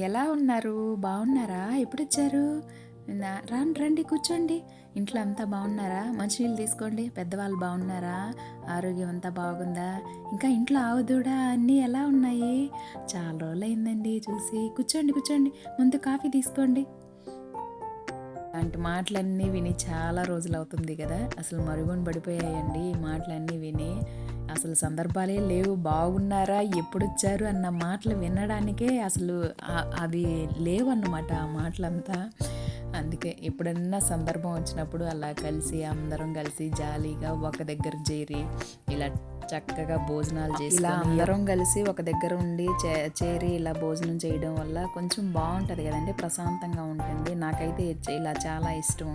ఎలా ఉన్నారు? బాగున్నారా? ఎప్పుడొచ్చారు? రండి రండి కూర్చోండి. ఇంట్లో అంతా బాగున్నారా? మంచినీళ్ళు తీసుకోండి. పెద్దవాళ్ళు బాగున్నారా? ఆరోగ్యం అంతా బాగుందా? ఇంకా ఇంట్లో ఆవు దూడ అన్నీ ఎలా ఉన్నాయి? చాలా రోజులైందండి చూసి. కూర్చోండి కూర్చోండి. ముందు కాఫీ తీసుకోండి. అలాంటి మాటలన్నీ విని చాలా రోజులు అవుతుంది కదా. అసలు మరుగున పడిపోయాయండి ఈ మాటలన్నీ విని. అసలు సందర్భాలే లేవు. బాగున్నారా, ఎప్పుడొచ్చారు అన్న మాటలు వినడానికే అసలు అవి లేవన్నమాట ఆ మాటలంతా. అందుకే ఎప్పుడన్నా సందర్భం వచ్చినప్పుడు అలా కలిసి అందరం కలిసి జాలీగా ఒక దగ్గర చేరి ఇలా చక్కగా భోజనాలు చేసి ఇలా అందరం కలిసి ఒక దగ్గర ఉండి చేరి ఇలా భోజనం చేయడం వల్ల కొంచెం బాగుంటుంది కదండి, ప్రశాంతంగా ఉంటుంది. నాకైతే ఇలా చాలా ఇష్టం.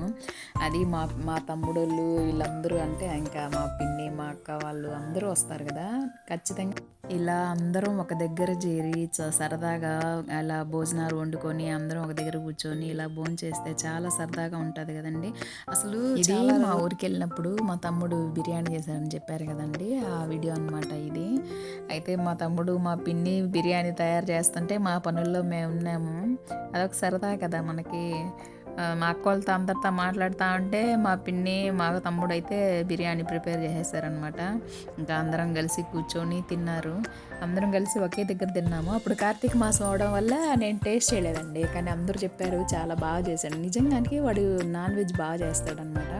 అది మా మా తమ్ముడోళ్ళు వీళ్ళందరూ, అంటే ఇంకా మా పిన్ని మా అక్క వాళ్ళు అందరూ వస్తారు కదా. ఖచ్చితంగా ఇలా అందరం ఒక దగ్గర చేరి సరదాగా అలా భోజనాలు వండుకొని అందరం ఒక దగ్గర కూర్చొని ఇలా భోంచేస్తే చాలా సరదాగా ఉంటుంది కదండి. అసలు ఇది మా ఊరికి వెళ్ళినప్పుడు మా తమ్ముడు బిర్యానీ చేశారని చెప్పారు కదండి, ఆ వీడియో అనమాట ఇది. అయితే మా తమ్ముడు మా పిన్ని బిర్యానీ తయారు చేస్తుంటే మా పనుల్లో మేము ఉన్నాము. అదొక సరదా కదా మనకి. మా అక్క వాళ్ళతో అందరితో మాట్లాడుతూ ఉంటే మా పిన్ని మా తమ్ముడు అయితే బిర్యానీ ప్రిపేర్ చేసేసారనమాట. ఇంకా అందరం కలిసి కూర్చొని తిన్నారు. అందరం కలిసి ఒకే దగ్గర తిన్నాము. అప్పుడు కార్తీక మాసం అవడం వల్ల నేను టేస్ట్ చేయలేదండి, కానీ అందరూ చెప్పారు చాలా బాగా చేశాడు. నిజంగానికి వాడు నాన్ వెజ్ బాగా చేస్తాడనమాట.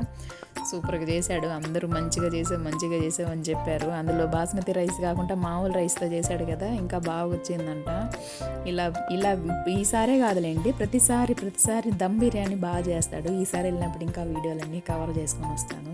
సూపర్గా చేశాడు. అందరూ మంచిగా చేసావు అని చెప్పారు. అందులో బాస్మతి రైస్ కాకుండా మామూలు రైస్తో చేశాడు కదా, ఇంకా బాగా వచ్చిందంట. ఇలా ఇలా ఈసారే కాదులేండి, ప్రతిసారి దమ్ బిర్యానీ బాగా చేస్తాడు. ఈసారి వెళ్ళినప్పుడు ఇంకా వీడియోలన్నీ కవర్ చేసుకొని వస్తాను.